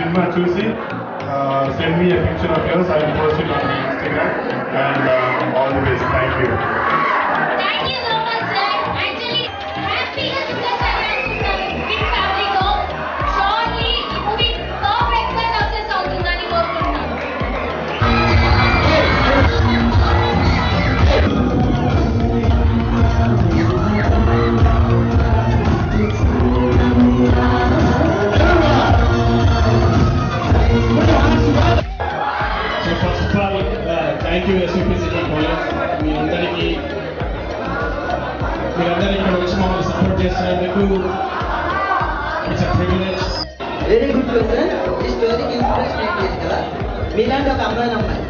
cinema చూసి send me a picture of yours. I will post it on my Instagram and all the best. Thank you. Thank you so much, sir. Actually, happy success and big family go. Surely, ఈ movie perfect గా success అవుతుందని కోరుకుంటున్నాను. So first of all, thank you SVP City College. మీరందరికీ ఇక్కడ వచ్చి మమ్మల్ని support చేస్తున్నందుకు it's a privilege. Very good question. ఈ స్టోరీకి ఇన్స్పిరేషన్ ఏంటి కదా, మీలాంటి ఒక అమ్మాయి.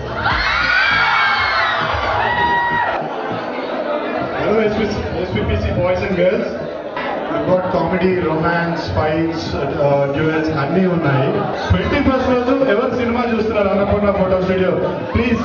Hello SPPC boys and girls. We've got comedy, romance, fights, duets అన్నీ ఉన్నాయి. 21st రోజు ఎవరు సినిమా చూస్తున్నారు అన్నపూర్ణ ఫోటో స్టూడియో ప్లీజ్